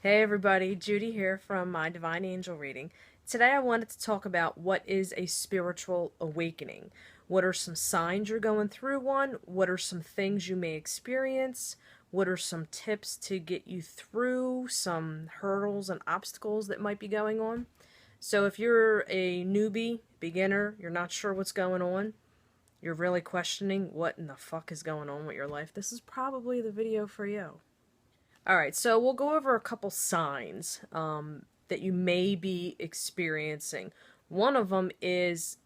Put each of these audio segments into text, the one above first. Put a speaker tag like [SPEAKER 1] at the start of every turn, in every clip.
[SPEAKER 1] Hey everybody, Judy here from My Divine Angel Reading. Today I wanted to talk about what is a spiritual awakening. What are some signs you're going through one? What are some things you may experience? What are some tips to get you through some hurdles and obstacles that might be going on? So if you're a newbie, beginner, you're not sure what's going on, you're really questioning what in the fuck is going on with your life, this is probably the video for you. Alright, so we'll go over a couple signs that you may be experiencing. One of them is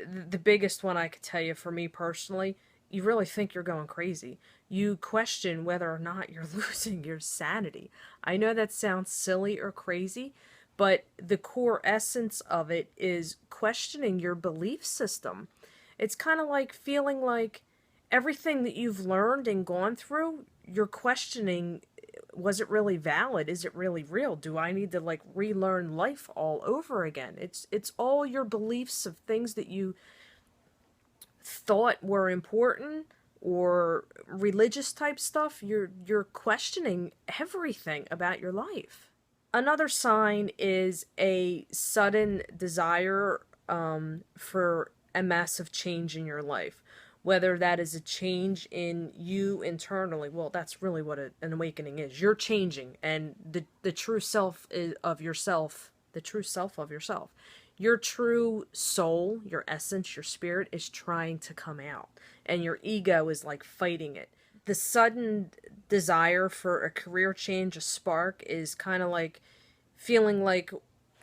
[SPEAKER 1] the biggest one I could tell you for me personally. You really think you're going crazy. You question whether or not you're losing your sanity. I know that sounds silly or crazy, but the core essence of it is questioning your belief system. It's kind of like feeling like everything that you've learned and gone through, you're questioning, was it really valid? Is it really real? Do I need to like relearn life all over again? It's all your beliefs of things that you thought were important or religious type stuff. You're questioning everything about your life. Another sign is a sudden desire for a massive change in your life. Whether that is a change in you internally, well, that's really what an awakening is. You're changing, and the true self of yourself, the true self of yourself, your true soul, your essence, your spirit is trying to come out, and your ego is like fighting it. The sudden desire for a career change, a spark, is kind of like feeling like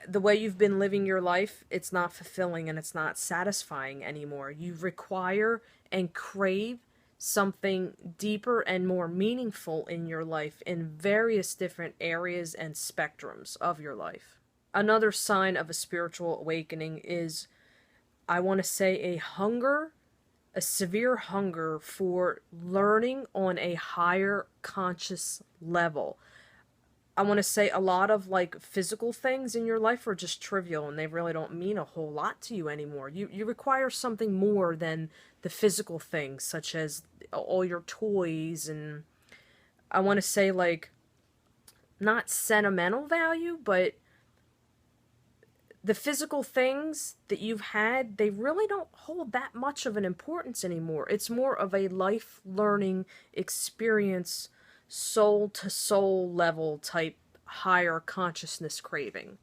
[SPEAKER 1] the way you've been living your life, it's not fulfilling and it's not satisfying anymore. You require and crave something deeper and more meaningful in your life in various different areas and spectrums of your life. Another sign of a spiritual awakening is, I want to say, a hunger, a severe hunger for learning on a higher conscious level. I want to say a lot of like physical things in your life are just trivial and they really don't mean a whole lot to you anymore. You require something more than the physical things, such as all your toys, and I want to say like not sentimental value, but the physical things that you've had, they really don't hold that much of an importance anymore. It's more of a life learning experience, soul to soul level type higher consciousness craving.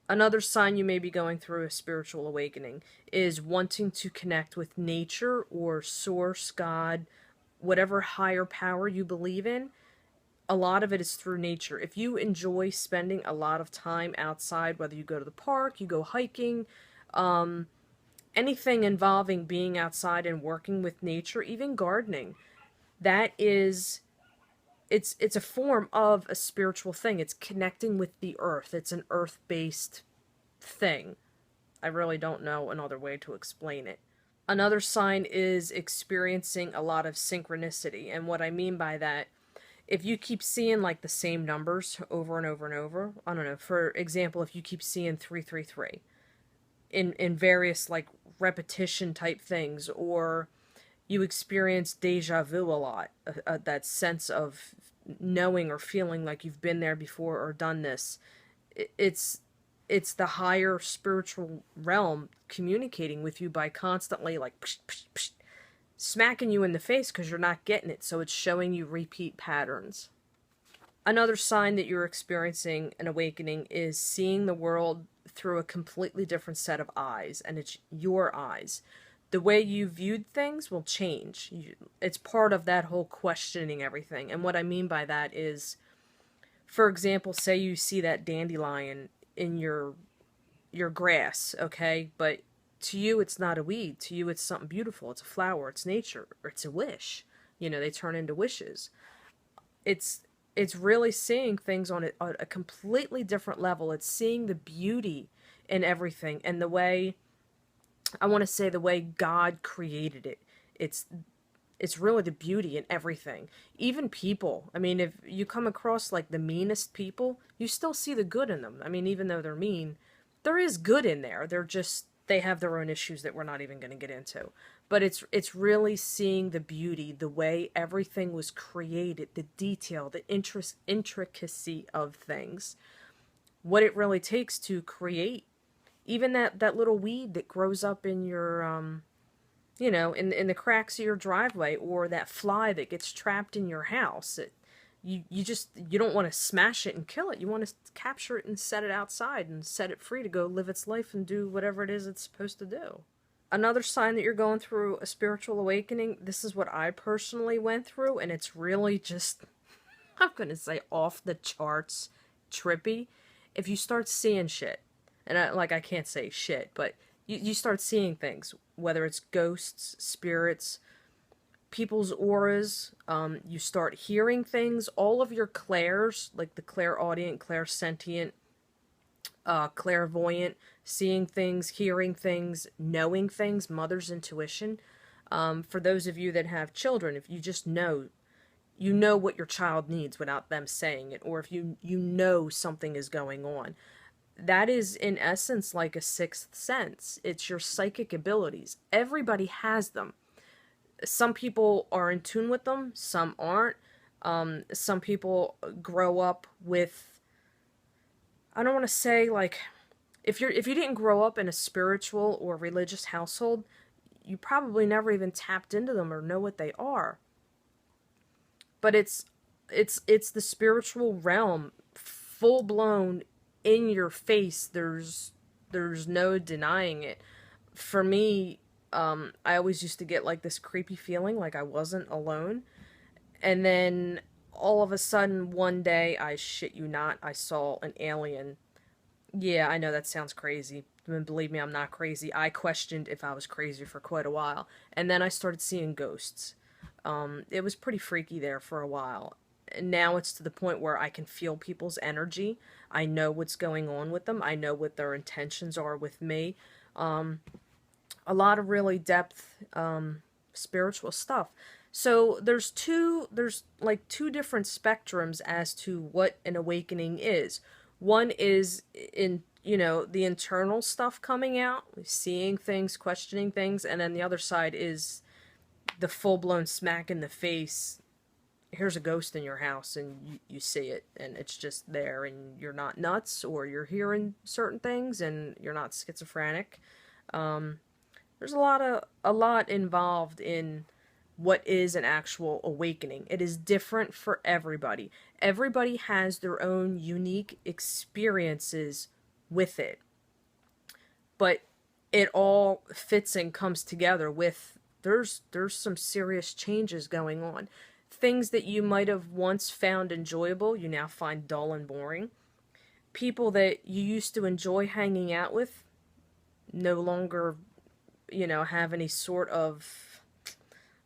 [SPEAKER 1] Another sign you may be going through a spiritual awakening is wanting to connect with nature or source, God, whatever higher power you believe in. A lot of it is through nature. If you enjoy spending a lot of time outside, whether you go to the park, you go hiking, anything involving being outside and working with nature, even gardening, that is, it's a form of a spiritual thing. It's connecting with the earth. It's an earth-based thing. I really don't know another way to explain it. Another sign is experiencing a lot of synchronicity. And what I mean by that, if you keep seeing like the same numbers over and over and over, I don't know, for example, if you keep seeing 333 in various like repetition type things, or you experience deja vu a lot, that sense of knowing or feeling like you've been there before or done this. It's it's the higher spiritual realm communicating with you by constantly like psh, psh, psh, smacking you in the face because you're not getting it, so it's showing you repeat patterns. Another sign that you're experiencing an awakening is seeing the world through a completely different set of eyes, and it's your eyes. The way you viewed things will change. It's part of that whole questioning everything. And what I mean by that is, for example, say you see that dandelion in your grass, okay? But to you it's not a weed. To you it's something beautiful. It's a flower, it's nature, or it's a wish. You know, they turn into wishes. It's it's really seeing things on a completely different level. It's seeing the beauty in everything, and the way, I want to say, the way God created it. It's it's really the beauty in everything. Even people. I mean, if you come across like the meanest people, you still see the good in them. I mean, even though they're mean, there is good in there. They're just they have their own issues that we're not even going to get into. But it's really seeing the beauty, the way everything was created, the detail, the intricacy of things, what it really takes to create even that little weed that grows up in your in the cracks of your driveway, or that fly that gets trapped in your house. You don't want to smash it and kill it. You want to capture it and set it outside and set it free to go live its life and do whatever it is it's supposed to do. Another sign that you're going through a spiritual awakening, this is what I personally went through, and it's really just, I'm going to say, off the charts trippy. If you start seeing shit, and I can't say shit, but you start seeing things, whether it's ghosts, spirits, people's auras, you start hearing things, all of your clairs, like the clairaudient, clairsentient, clairvoyant, seeing things, hearing things, knowing things, mother's intuition. For those of you that have children, if you just know, you know what your child needs without them saying it, or if you know something is going on. That is, in essence, like a sixth sense. It's your psychic abilities. Everybody has them. Some people are in tune with them, some aren't. Some people grow up with, I don't want to say, like, if you didn't grow up in a spiritual or religious household, you probably never even tapped into them or know what they are. But it's the spiritual realm, full blown, in your face. There's no denying it. For me, I always used to get like this creepy feeling like I wasn't alone. And then all of a sudden one day, I shit you not, I saw an alien. Yeah, I know that sounds crazy. And believe me, I'm not crazy. I questioned if I was crazy for quite a while. And then I started seeing ghosts. It was pretty freaky there for a while. Now it's to the point where I can feel people's energy. I know what's going on with them. I know what their intentions are with me. A lot of really depth, spiritual stuff. So there's like two different spectrums as to what an awakening is. One is in, the internal stuff coming out, seeing things, questioning things, and then the other side is the full-blown smack in the face. Here's a ghost in your house, and you see it, and it's just there, and you're not nuts, or you're hearing certain things, and you're not schizophrenic. There's a lot involved in what is an actual awakening. It is different for everybody. Everybody has their own unique experiences with it, but it all fits and comes together with, there's some serious changes going on. Things that you might have once found enjoyable, you now find dull and boring. People that you used to enjoy hanging out with no longer, have any sort of,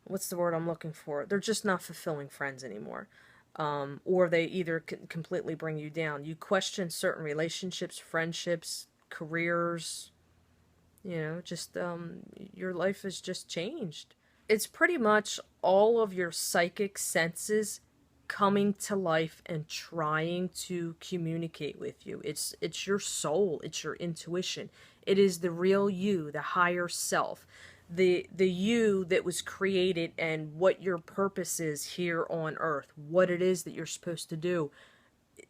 [SPEAKER 1] what's the word I'm looking for? They're just not fulfilling friends anymore. Or they either completely bring you down. You question certain relationships, friendships, careers, just, your life has just changed. It's pretty much all of your psychic senses coming to life and trying to communicate with you. It's your soul, it's your intuition. It is the real you, the higher self, the you that was created, and what your purpose is here on earth, what it is that you're supposed to do.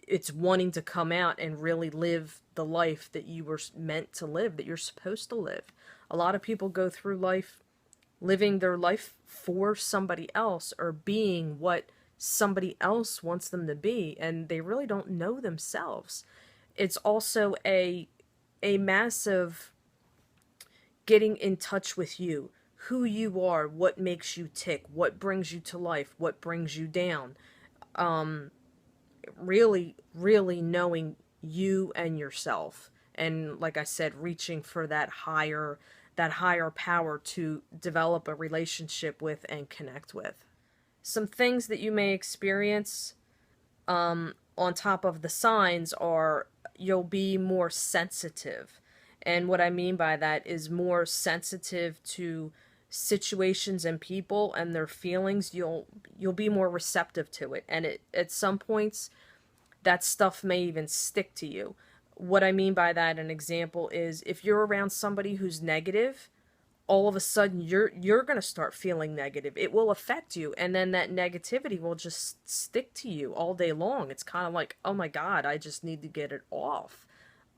[SPEAKER 1] It's wanting to come out and really live the life that you were meant to live, that you're supposed to live. A lot of people go through life living their life for somebody else, or being what somebody else wants them to be, and they really don't know themselves. It's also a massive getting in touch with you, who you are, what makes you tick, what brings you to life, what brings you down. Really, really knowing you and yourself. And like I said, reaching for that higher power to develop a relationship with and connect with. Some things that you may experience on top of the signs are, you'll be more sensitive. And what I mean by that is more sensitive to situations and people and their feelings. You'll be more receptive to it. And at some points, that stuff may even stick to you. What I mean by that, an example is if you're around somebody who's negative, all of a sudden you're going to start feeling negative. It will affect you, and then that negativity will just stick to you all day long. It's kind of like, "Oh my god, I just need to get it off."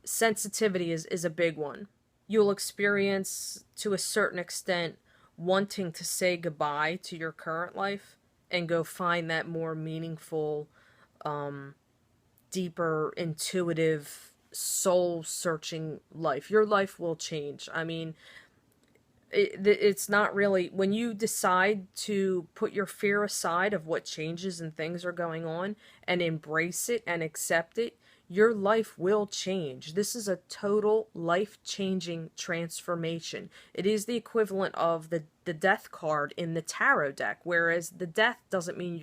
[SPEAKER 1] Sensitivity is a big one. You'll experience to a certain extent wanting to say goodbye to your current life and go find that more meaningful, deeper, intuitive, soul searching life. Your life will change. I mean, it's not really when you decide to put your fear aside of what changes and things are going on and embrace it and accept it, your life will change. This is a total life-changing transformation. It is the equivalent of the death card in the tarot deck, whereas the death doesn't mean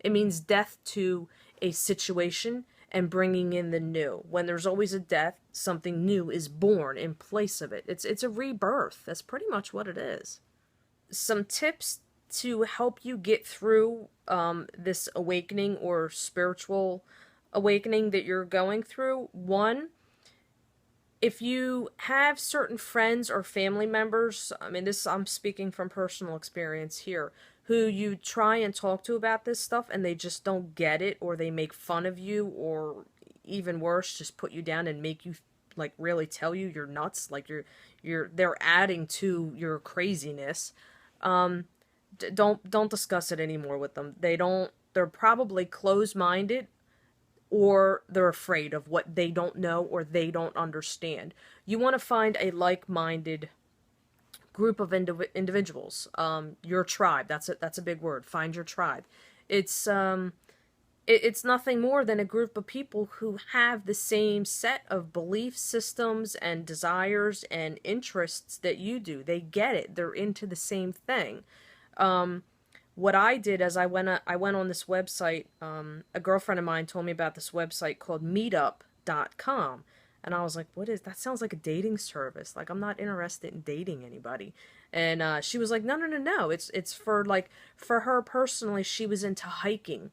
[SPEAKER 1] it means death to a situation and bringing in the new. When there's always a death, something new is born in place of it. It's a rebirth. That's pretty much what it is. Some tips to help you get through this awakening or spiritual awakening that you're going through. One, if you have certain friends or family members, I mean, this I'm speaking from personal experience here, who you try and talk to about this stuff and they just don't get it, or they make fun of you, or even worse, just put you down and make you like really tell you you're nuts, like they're adding to your craziness. Don't discuss it anymore with them. They're probably closed-minded, or they're afraid of what they don't know or they don't understand. You want to find a like-minded group of individuals. Your tribe. That's a big word. Find your tribe. It's it's nothing more than a group of people who have the same set of belief systems and desires and interests that you do. They get it. They're into the same thing. What I did is I went on this website. A girlfriend of mine told me about this website called Meetup.com. And I was like, what is that? Sounds like a dating service. Like, I'm not interested in dating anybody. And she was like, no. It's for her personally, she was into hiking.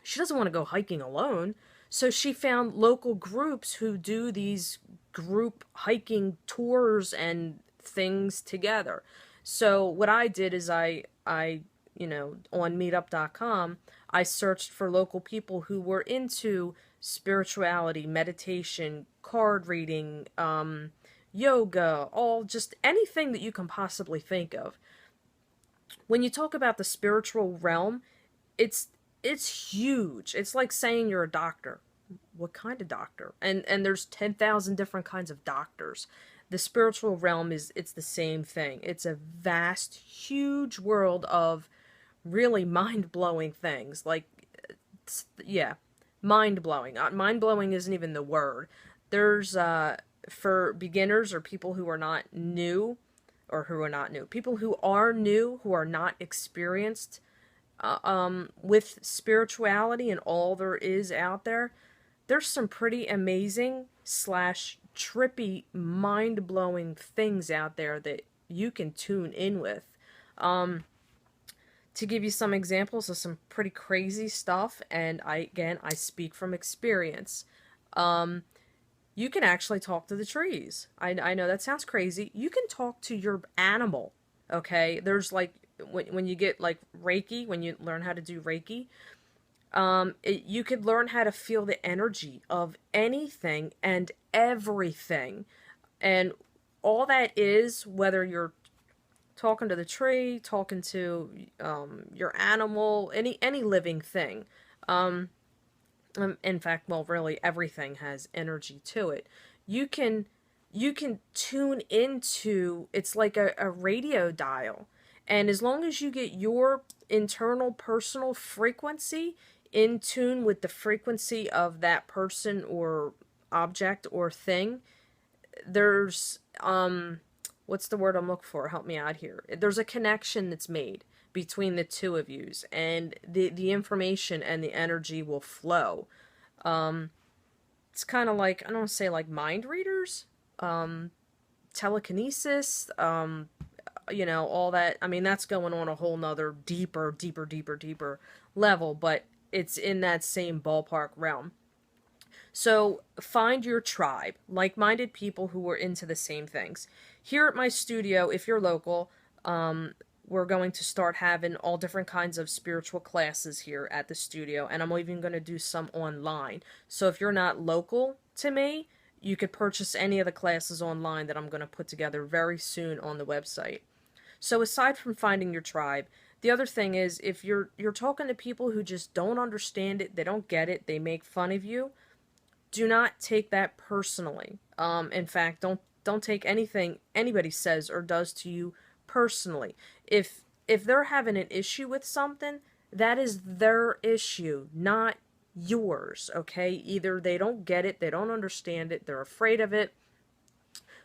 [SPEAKER 1] She doesn't want to go hiking alone. So she found local groups who do these group hiking tours and things together. So what I did is on meetup.com, I searched for local people who were into spirituality, meditation, card reading, yoga, all just anything that you can possibly think of. When you talk about the spiritual realm, it's huge. It's like saying you're a doctor. What kind of doctor? And there's 10,000 different kinds of doctors. The spiritual realm it's the same thing. It's a vast, huge world of really mind-blowing things. Like, yeah, mind-blowing. Mind-blowing isn't even the word. There's, for beginners or people who are not new, people who are new, who are not experienced with spirituality and all there is out there, there's some pretty amazing / trippy, mind-blowing things out there that you can tune in with. To give you some examples of some pretty crazy stuff, and I speak from experience. You can actually talk to the trees. I know that sounds crazy. You can talk to your animal, okay? There's like, when you get like Reiki, when you learn how to do Reiki, you could learn how to feel the energy of anything and everything. And all that is, whether you're talking to the tree, talking to your animal, any living thing. In fact, well, really everything has energy to it. You can tune into, it's like a radio dial. And as long as you get your internal personal frequency in tune with the frequency of that person or object or thing, there's what's the word I'm looking for? Help me out here. There's a connection that's made between the two of yous, and the information and the energy will flow. It's kind of like, I don't want to say like mind readers, telekinesis, all that. I mean, that's going on a whole nother deeper level, but it's in that same ballpark realm. So find your tribe, like-minded people who are into the same things. Here at my studio, if you're local, we're going to start having all different kinds of spiritual classes here at the studio, and I'm even going to do some online. So if you're not local to me, you could purchase any of the classes online that I'm going to put together very soon on the website. So aside from finding your tribe, the other thing is if you're talking to people who just don't understand it, they don't get it, they make fun of you, do not take that personally. In fact, don't take anything anybody says or does to you personally. If they're having an issue with something, that is their issue, not yours, okay? Either they don't get it, they don't understand it, they're afraid of it,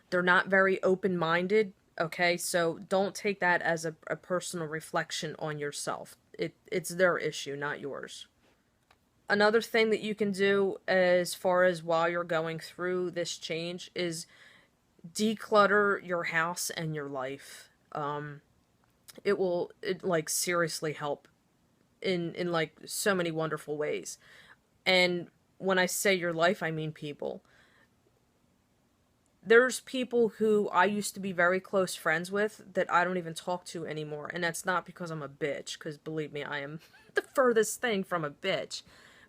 [SPEAKER 1] they're not very open-minded, okay? So don't take that as a personal reflection on yourself. It's their issue, not yours. Another thing that you can do as far as while you're going through this change is declutter your house and your life. It like seriously help in like so many wonderful ways. And when I say your life, I mean people. There's people who I used to be very close friends with that I don't even talk to anymore. And that's not because I'm a bitch, because believe me, I am the furthest thing from a bitch.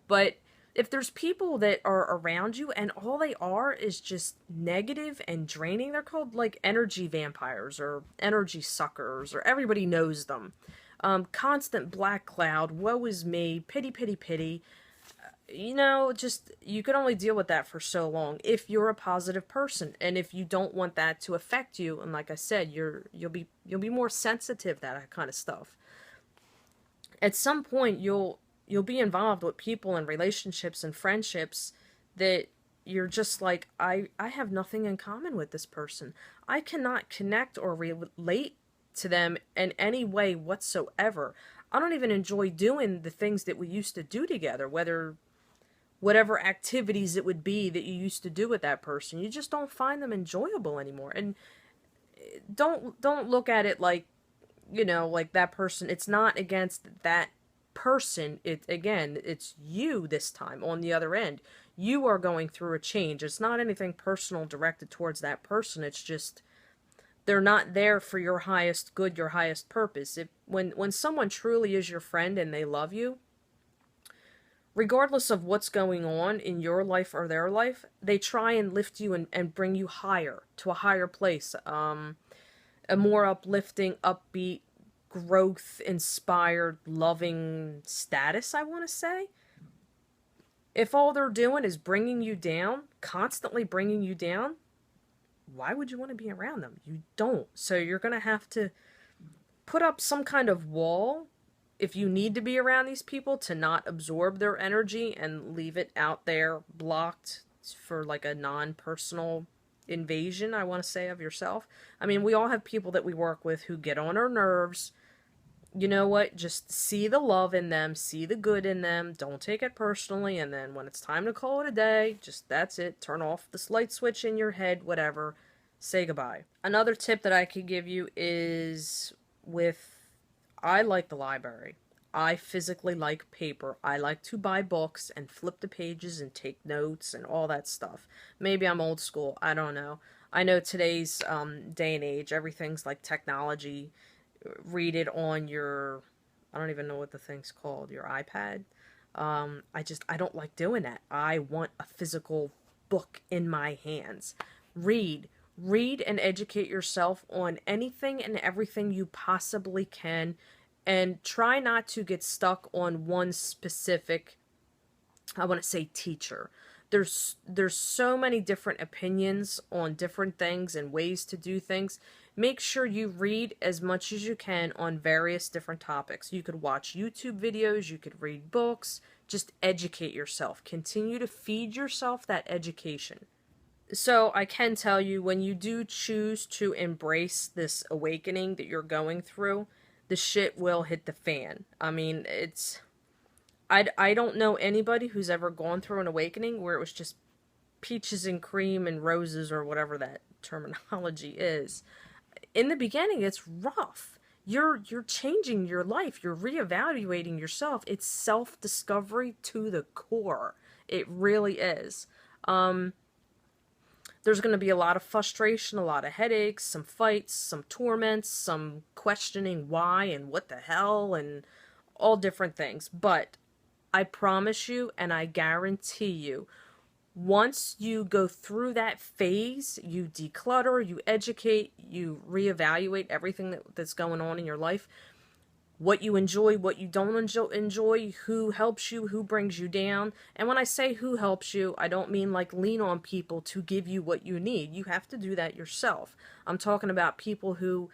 [SPEAKER 1] But if there's people that are around you and all they are is just negative and draining, they're called like energy vampires or energy suckers, or everybody knows them. Constant black cloud, woe is me, pity, pity, pity. Just you can only deal with that for so long if you're a positive person, and if you don't want that to affect you. And like I said, you'll be more sensitive to that kind of stuff. At some point, you'll be involved with people and relationships and friendships that you're just like, I have nothing in common with this person. I cannot connect or relate to them in any way whatsoever. I don't even enjoy doing the things that we used to do together, whatever activities it would be that you used to do with that person. You just don't find them enjoyable anymore. And don't look at it like, like that person. It's not against that person. It's you this time on the other end. You are going through a change. It's not anything personal directed towards that person. It's just they're not there for your highest good, your highest purpose. When someone truly is your friend and they love you, regardless of what's going on in your life or their life, they try and lift you and bring you higher, to a higher place, a more uplifting, upbeat, growth inspired, loving status, I want to say. If all they're doing is bringing you down, constantly bringing you down, why would you want to be around them? You don't. So you're going to have to put up some kind of wall if you need to be around these people to not absorb their energy and leave it out there blocked for like a non-personal invasion, I want to say, of yourself. I mean, we all have people that we work with who get on our nerves. You know what? Just see the love in them, see the good in them, don't take it personally, and then when it's time to call it a day, just that's it. Turn off this light switch in your head, whatever. Say goodbye. Another tip that I could give you is I like the library. I physically like paper. I like to buy books and flip the pages and take notes and all that stuff. Maybe I'm old school. I don't know. I know today's day and age, everything's like technology. Read it on your, I don't even know what the thing's called, your iPad. I don't like doing that. I want a physical book in my hands. Read and educate yourself on anything and everything you possibly can, and try not to get stuck on one specific, I want to say, teacher. There's so many different opinions on different things and ways to do things. Make sure you read as much as you can on various different topics. You could watch YouTube videos, you could read books, just educate yourself. Continue to feed yourself that education. So I can tell you, when you do choose to embrace this awakening that you're going through, the shit will hit the fan. I mean, I don't know anybody who's ever gone through an awakening where it was just peaches and cream and roses, or whatever that terminology is. In the beginning, it's rough. You're changing your life. You're reevaluating yourself. It's self-discovery to the core. It really is. There's going to be a lot of frustration, a lot of headaches, some fights, some torments, some questioning why and what the hell, and all different things. But I promise you, and I guarantee you, once you go through that phase, you declutter, you educate, you reevaluate everything that's going on in your life, what you enjoy, what you don't enjoy, who helps you, who brings you down. And when I say who helps you, I don't mean like lean on people to give you what you need. You have to do that yourself. I'm talking about people who,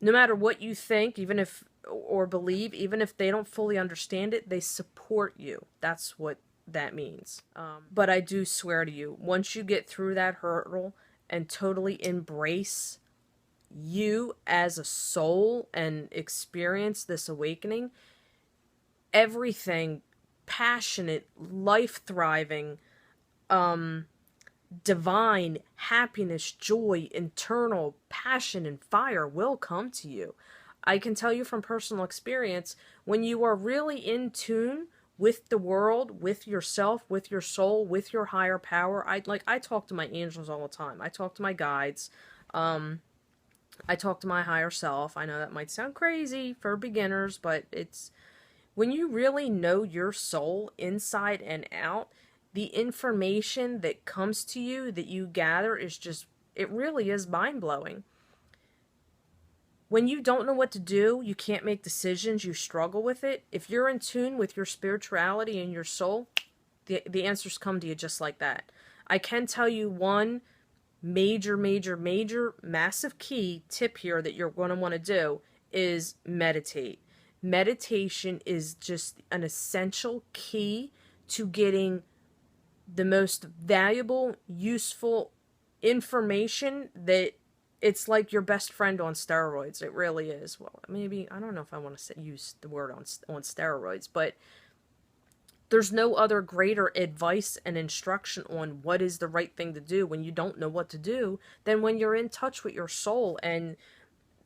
[SPEAKER 1] no matter what you think, even if, or believe, even if they don't fully understand it, they support you. That's what that means. But I do swear to you, once you get through that hurdle and totally embrace you as a soul and experience this awakening, everything passionate, life-thriving, divine happiness, joy, internal passion and fire will come to you. I can tell you from personal experience, when you are really in tune with the world, with yourself, with your soul, with your higher power, I talk to my angels all the time. I talk to my guides. I talk to my higher self. I know that might sound crazy for beginners, but it's when you really know your soul inside and out, the information that comes to you, that you gather, is just, it really is mind-blowing. When you don't know what to do, you can't make decisions, you struggle with it. If you're in tune with your spirituality and your soul, the answers come to you just like that. I can tell you one major, massive key tip here that you're going to want to do is meditate. Meditation is just an essential key to getting the most valuable, useful information. That it's like your best friend on steroids. It really is. Well, maybe, I don't know if I want to use the word on steroids, but there's no other greater advice and instruction on what is the right thing to do when you don't know what to do than when you're in touch with your soul. And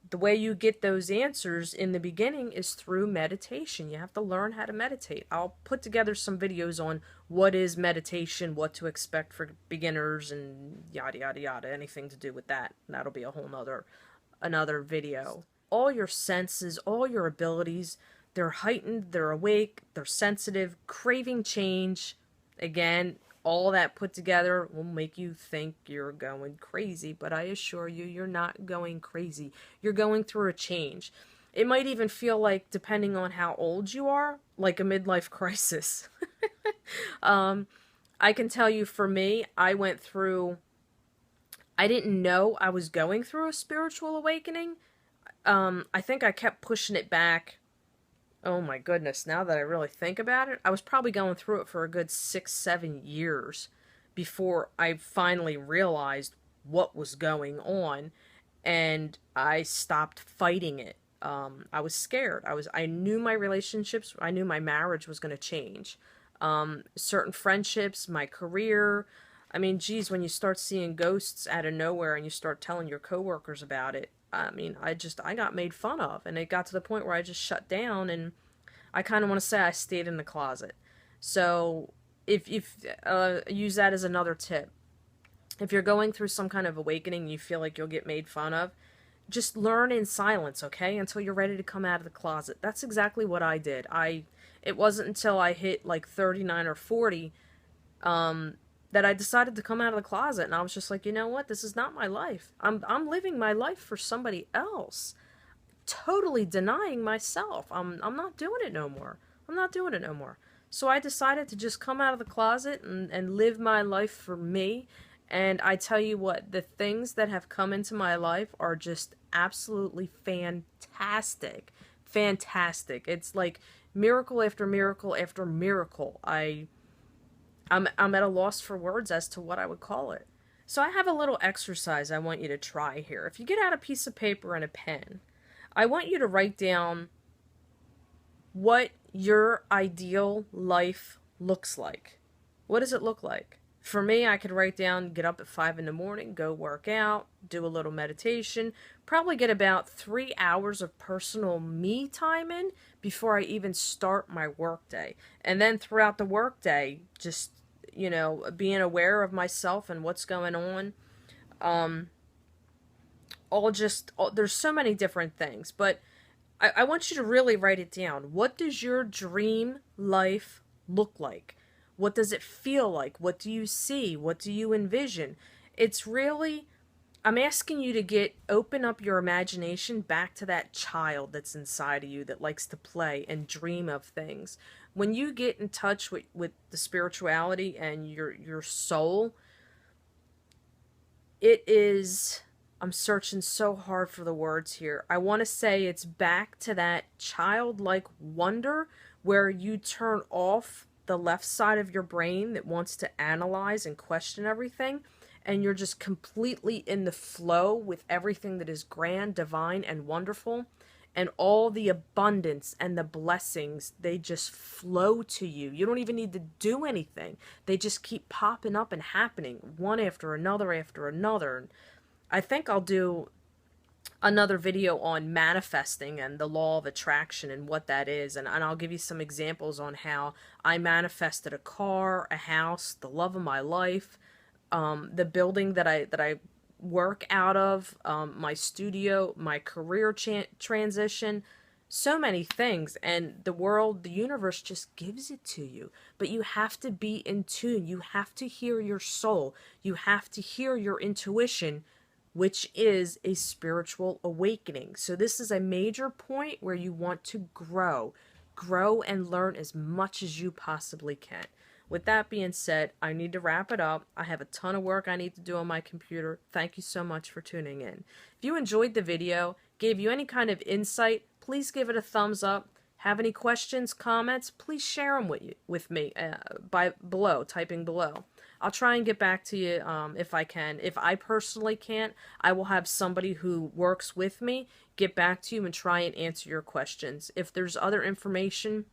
[SPEAKER 1] the way you get those answers in the beginning is through meditation. You have to learn how to meditate. I'll put together some videos on what is meditation, what to expect for beginners, and yada, yada, yada, anything to do with that. And that'll be a whole another video. All your senses, all your abilities, they're heightened, they're awake, they're sensitive, craving change. Again, all that put together will make you think you're going crazy, but I assure you, you're not going crazy. You're going through a change. It might even feel like, depending on how old you are, like a midlife crisis. I can tell you, for me, I didn't know I was going through a spiritual awakening. I think I kept pushing it back. Oh my goodness, now that I really think about it, I was probably going through it for a good 6-7 years before I finally realized what was going on, and I stopped fighting it. I was scared. I knew my relationships, I knew my marriage was going to change. Certain friendships, my career. I mean, geez, when you start seeing ghosts out of nowhere and you start telling your coworkers about it, I mean, I got made fun of, and it got to the point where I just shut down, and I kind of want to say I stayed in the closet. So, if use that as another tip. If you're going through some kind of awakening and you feel like you'll get made fun of, just learn in silence, okay? Until you're ready to come out of the closet. That's exactly what I did. It wasn't until I hit like 39 or 40, that I decided to come out of the closet, and I was just like, you know what? This is not my life. I'm living my life for somebody else. Totally denying myself. I'm not doing it no more. I'm not doing it no more. So I decided to just come out of the closet and live my life for me. And I tell you what, the things that have come into my life are just absolutely fantastic. Fantastic. It's like miracle after miracle after miracle. I'm at a loss for words as to what I would call it. So I have a little exercise I want you to try here. If you get out a piece of paper and a pen, I want you to write down what your ideal life looks like. What does it look like? For me, I could write down, get up at 5 in the morning, go work out, do a little meditation, probably get about 3 hours of personal me time in before I even start my workday. And then throughout the workday, just, being aware of myself and what's going on. Um, there's so many different things, but I want you to really write it down. What does your dream life look like? What does it feel like? What do you see? What do you envision? It's really, I'm asking you to open up your imagination back to that child that's inside of you that likes to play and dream of things. When you get in touch with the spirituality and your soul, it is, I'm searching so hard for the words here. I want to say it's back to that childlike wonder where you turn off the left side of your brain that wants to analyze and question everything, and you're just completely in the flow with everything that is grand, divine, and wonderful. And all the abundance and the blessings, they just flow to you. You don't even need to do anything. They just keep popping up and happening, one after another after another. I think I'll do another video on manifesting and the law of attraction and what that is, and I'll give you some examples on how I manifested a car, a house, the love of my life, the building that I work out of, my studio, my career transition, so many things. And the world, the universe just gives it to you. But you have to be in tune. You have to hear your soul. You have to hear your intuition, which is a spiritual awakening. So this is a major point where you want to grow and learn as much as you possibly can. With that being said, I need to wrap it up. I have a ton of work I need to do on my computer. Thank you so much for tuning in. If you enjoyed the video, gave you any kind of insight, please give it a thumbs up. Have any questions, comments, please share them with me by below, typing below. I'll try and get back to you if I can. If I personally can't, I will have somebody who works with me get back to you and try and answer your questions. If there's other information,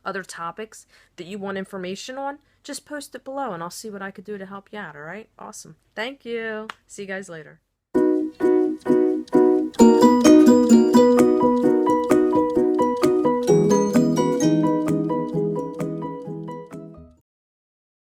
[SPEAKER 1] other topics that you want information on, just post it below and I'll see what I could do to help you out, alright? Awesome. Thank you. See you guys later.